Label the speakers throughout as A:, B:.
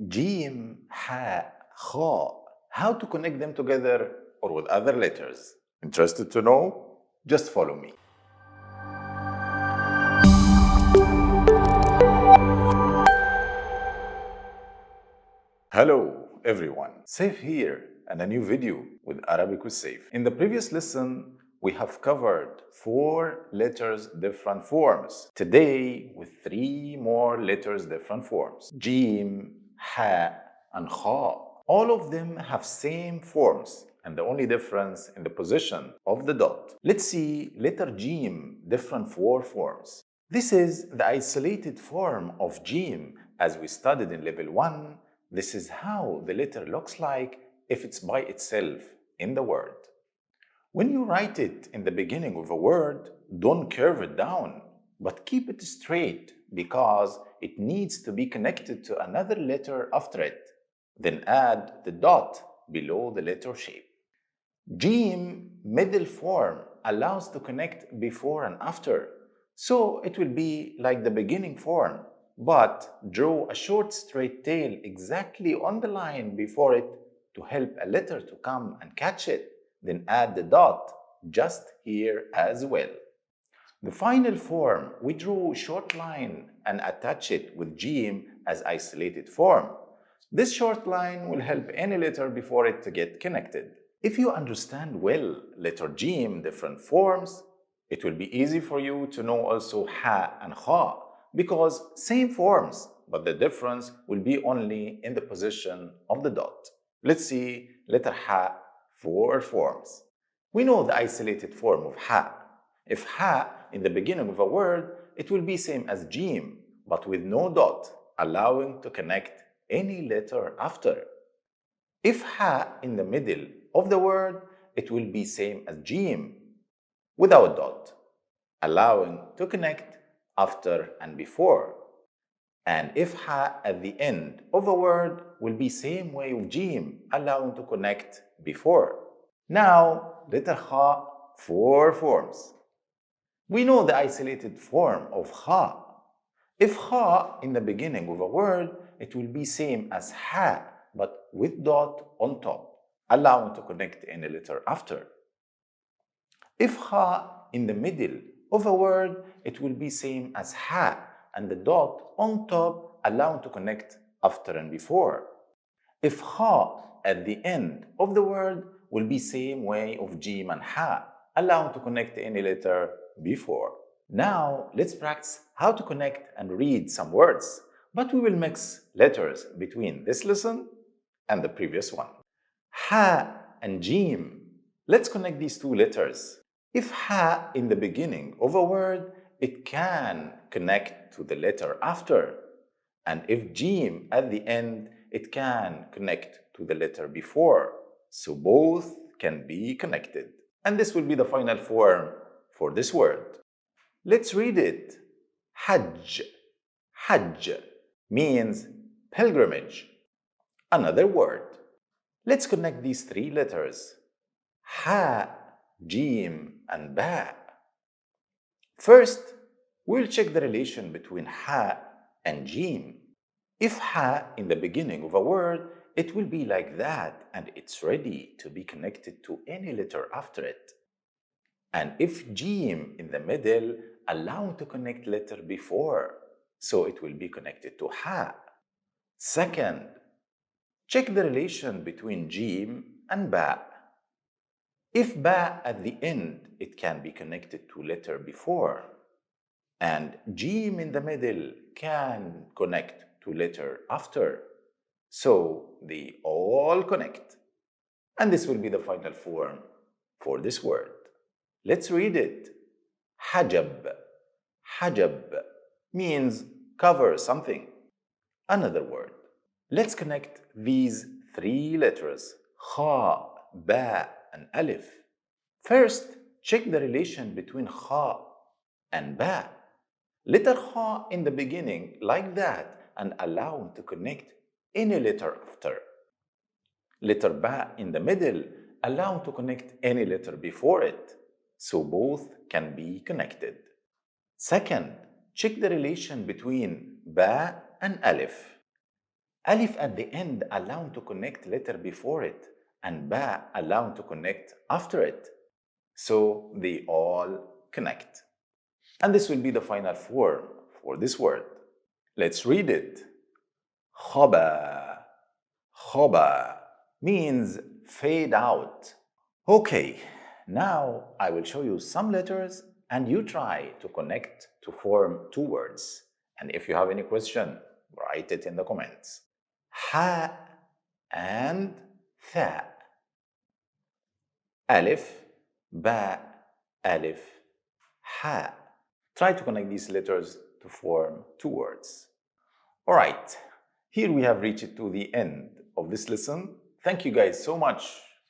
A: Jeem, Ha, Khaa. How to connect them together or with other letters? Interested to know? Just follow me. Hello everyone, Safe here and a new video with Arabic with Safe. In the previous lesson, we have covered 4 letters different forms. Today, with 3 more letters different forms. Jeem, Ha, and Khaa. All of them have same forms and the only difference in the position of the dot. Let's see letter Jeem different 4 forms. This is the isolated form of Jeem as we studied in level 1. This is how the letter looks like if it's by itself in the word. When you write it in the beginning of a word, don't curve it down, but keep it straight because it needs to be connected to another letter after it. Then add the dot below the letter shape. Jeem middle form allows to connect before and after, so it will be like the beginning form, but draw a short straight tail exactly on the line before it to help a letter to come and catch it. Then add the dot just here as well. The final form, we draw a short line and attach it with Jeem as isolated form. This short line will help any letter before it to get connected. If you understand well letter Jeem different forms, it will be easy for you to know also Ha and Khaa because same forms, but the difference will be only in the position of the dot. Let's see letter Ha 4 forms. We know the isolated form of Ha. If Ha in the beginning of a word, it will be same as Jeem, but with no dot, allowing to connect any letter after. If Ha in the middle of the word, it will be same as Jeem, without dot, allowing to connect after and before. And if Ha at the end of a word will be same way of Jeem, allowing to connect before. Now, letter Khaa 4 forms. We know the isolated form of Khaa. If Khaa in the beginning of a word, it will be same as Ha, but with dot on top, allowing to connect any letter after. If Khaa in the middle of a word, it will be same as Ha, and the dot on top, allowing to connect after and before. If Khaa at the end of the word will be same way of Jeem and Ha, allowing to connect any letter before. Now let's practice how to connect and read some words, but we will mix letters between this lesson and the previous one. Ha and Jeem. Let's connect these 2 letters. If Ha in the beginning of a word, it can connect to the letter after. And if Jeem at the end, it can connect to the letter before. So both can be connected. And this will be the final form for this word. Let's read it. Hajj. Hajj means pilgrimage. Another word. Let's connect these 3 letters. Ha, Jeem, and Ba. First, we'll check the relation between Ha and Jeem. If Ha in the beginning of a word, it will be like that and it's ready to be connected to any letter after it. And if Jeem in the middle, allow to connect letter before, so it will be connected to Ha. Second, check the relation between Jeem and Ba. If Ba at the end, it can be connected to letter before. And Jeem in the middle can connect to letter after. So they all connect. And this will be the final form for this word. Let's read it. Hajab. Hajab means cover something. Another word. Let's connect these 3 letters, Khaa, Ba, and Alif. First, check the relation between Khaa and Ba. Letter Khaa in the beginning like that and allow to connect any letter after. Letter Ba in the middle allow to connect any letter before it, so both can be connected. Second, check the relation between Ba and Alif. Alif at the end allowing to connect letter before it, and ba allowing to connect after it. So they all connect. And this will be the final form for this word. Let's read it. Khaba. Khaba means fade out. Okay, now I will show you some letters and you try to connect to form two words. And if you have any question, write it in the comments. Ha and tha. Alif, ba, alif, ha. Try to connect these letters to form two words. All right, here we have reached to the end of this lesson. Thank you guys so much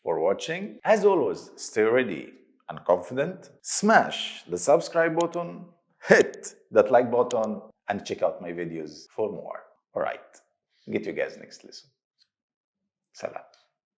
A: for watching. As always, stay ready and confident. Smash the subscribe button, hit that like button, and check out my videos for more. All right, get you guys next lesson. Salam.